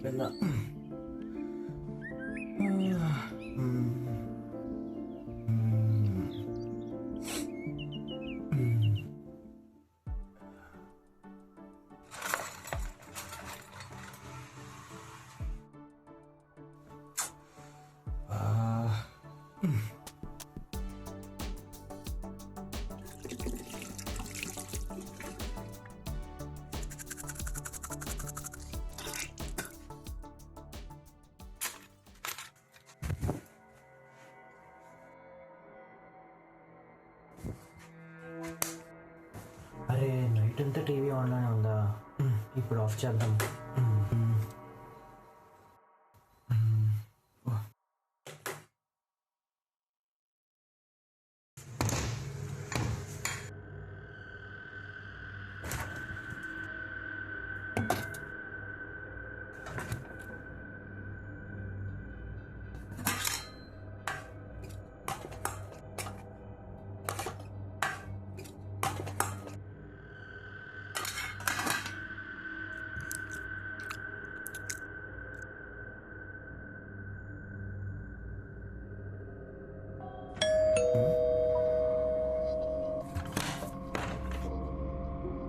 అయిపోయిందా? అరే నైట్ అంతా టీవీ ఆన్లోనే ఉందా? ఇప్పుడు ఆఫ్ చేద్దాం.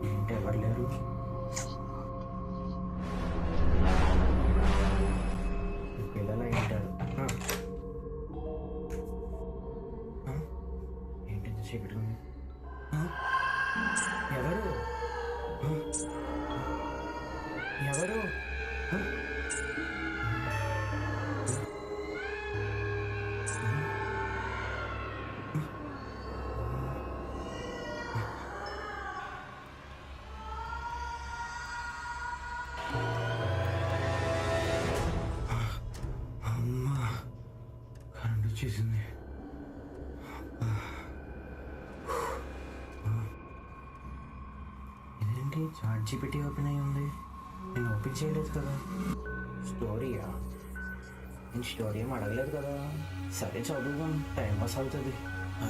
ఏంటి ఎవరు లేరు? పిల్లలు ఏంటారు? ఏంటి చీకటి? ఎవరు ఎవరు? అమ్మా కరెంట్ వచ్చేసింది. ఇదేంటి చాట్ జీపీటీ ఓపెన్ అయి ఉంది? నేను ఓపెన్ చేయలేదు కదా. స్టోరీయా? నేను స్టోరీ ఏం అడగలేదు కదా. సరే చదువుదాం, టైం పాస్ అవుతుంది.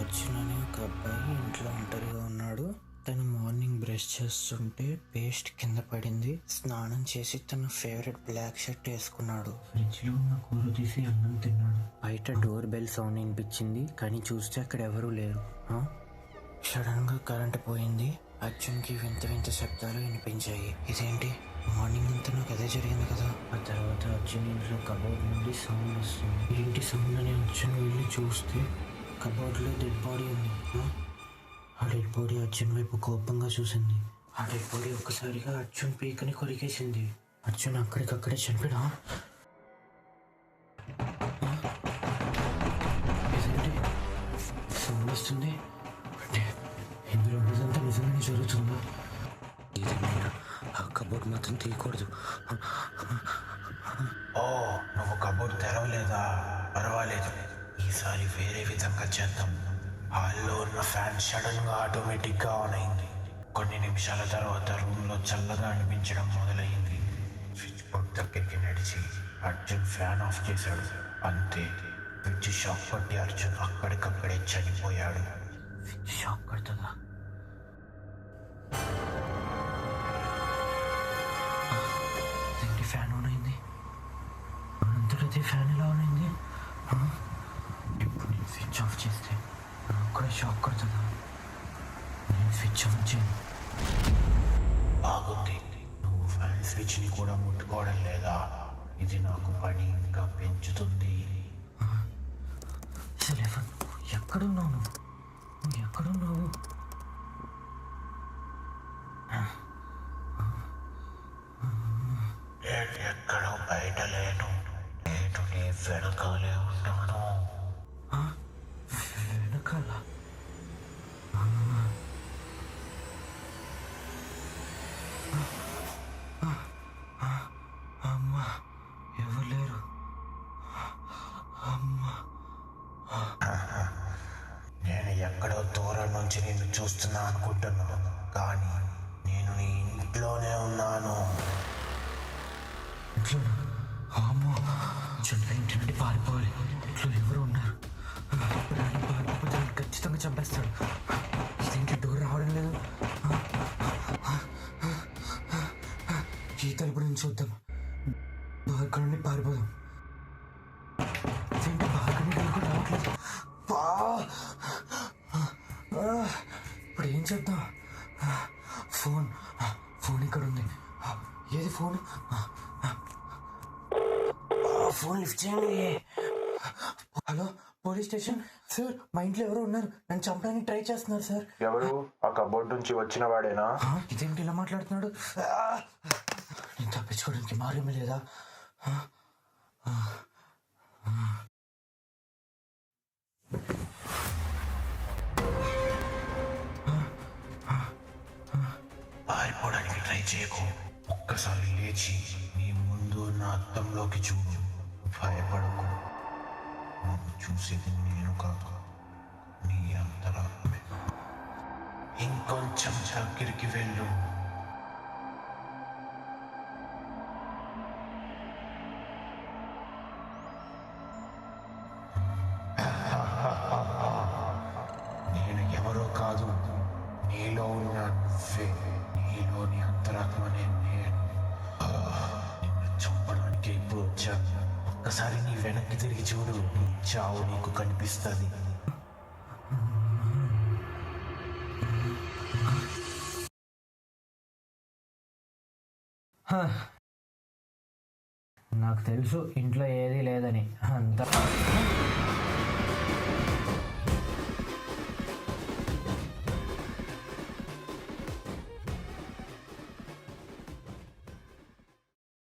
అర్జున్ అనే ఒక అబ్బాయి ఇంట్లో ఒంటరిగా ఉన్నాడు. తను మార్నింగ్ బ్రష్ చేస్తుంటే పేస్ట్ కింద పడింది. స్నానం చేసి తన ఫేవరెట్ బ్లాక్ షర్ట్ వేసుకున్నాడు. ఫ్రిడ్జ్ లో ఉన్న కూర తీసి అన్నం తిన్నాడు. బయట డోర్ బెల్ సౌండ్ వినిపించింది, కానీ చూస్తే అక్కడ ఎవరూ లేరు. సడన్ గా కరెంట్ పోయింది. అర్జున్కి వింత వింత శబ్దాలు వినిపించాయి. ఇదేంటి, మార్నింగ్ అంతా నాకు అదే జరిగింది కదా. ఆ తర్వాత అర్జున్ ఇంట్లో కబోర్డ్ నుండి సౌండ్ వస్తుంది. ఏంటి సౌండ్ అని అర్జున్ వెళ్ళి చూస్తే కబోర్డ్ లో డెడ్ బాడీ ఉంది. ఆ డెడ్ బాడీ అర్జున్ వైపు కోపంగా చూసింది. ఆ డెడ్ బాడీ ఒక్కసారిగా అర్జున్ పీకని కొరికేసింది. అర్జున్ అక్కడికక్కడే చనిపోయినా. సౌండ్ వస్తుంది అంటే ఇందులో ఉన్నదంతా నిజంగానే జరుగుతుందా? ఏదేమైనా ఆ కబోర్డ్ మాత్రం తీయకూడదు. ఓ, నువ్వు కబోర్డ్ తెరవలేదా? పర్వాలేదు, ఈసారి వేరే విధంగా చేద్దాం. హాల్లో ఉన్న ఫ్యాన్ సడన్ గా ఆటోమేటిక్ గా ఆన్ అయింది. కొన్ని నిమిషాల తర్వాత రూమ్ లో చల్లగా అనిపించడం మొదలైంది. స్విచ్ బోర్డ్ దగ్గరికి నడిచి అర్జున్ ఫ్యాన్ ఆఫ్ చేశాడు. అంతే, స్విచ్ షాక్ పట్టి అర్జున్ అక్కడికక్కడే చనిపోయాడు. షాక్ కొడుతుందా? ఏంటి ఫ్యాన్ ఆన్ అయింది? అంతటదే ఫ్యాన్ ఎలా ఆన్ అయింది? ఇప్పుడు నేను స్విచ్ ఆఫ్ చేస్తే నాకు కూడా షాక్ కొడుతుందా? నేను స్విచ్ ఆఫ్ చేయను. బాగుంది, నువ్వు ఫ్యాన్ స్విచ్ ని కూడా ముట్టుకోవడం లేదా? ఇది నాకు పని ఇంకా పెంచుతుంది. సెలెవన్, ఎక్కడున్నావు నువ్వు? ఎక్కడున్నావు? నేను ఎక్కడో బయట లేను, నేను నీ వెనకాలే ఉన్నాను. వెనకాల? అమ్మా, ఎవరు లేరు. అమ్మా, నేను ఎక్కడో దూరం నుంచి నిన్ను చూస్తున్నా అనుకుంటున్నాను, కానీ నేను నీ ఇంట్లోనే ఉన్నాను. ఇంట్లోనా? అమ్మో, చిన్న ఇంటి నుండి పారిపోవాలి. ఇంట్లో ఎవరు ఉన్నారు? పారిపోతే ఖచ్చితంగా చంపేస్తాడు. ఇదేంటి డోర్ రావడం లేదు? ఈ తలుపు నుంచి చూద్దాం. డోర్ చేద్దాం? ఫోన్ ఫోన్ ఇక్కడ ఉంది. ఏది ఫోన్? ఫోన్ లిఫ్ట్ చేయండి. Hello, police station sir. మా ఇంట్లో ఎవరో ఉన్నారు, నన్ను చంపడానికి ట్రై చేస్తున్నారు సార్. ఎవరు? ఆ కబోర్డ్ నుంచి వచ్చిన వాడేనా? ఇదేంటి ఇలా మాట్లాడుతున్నాడు? నేను తప్పించుకోవడానికి మార్గం లేదా? పారిపోవడానికి ట్రై చేయకు. ఒక్కసారి లేచి నీ ముందు నా అద్దంలోకి చూడు. భయపడకు. నువ్వు చూసేది నేను కాదు, నీ అంతరాత్మే. ఇంకొంచెం దగ్గరికి వెళ్ళు. నేను ఎవరో కాదు, నీలో ఉన్న నువ్వే. నీలోని అంతరాత్మనే నేను. నిన్ను చంపడానికి ఇప్పుడు వచ్చాను. ఒక్కసారి నీ వెనక్కి తిరిగి చూడు, నీ చావు నీకు కనిపిస్తుంది. నాకు తెలుసు ఇంట్లో ఏదీ లేదని. అంతా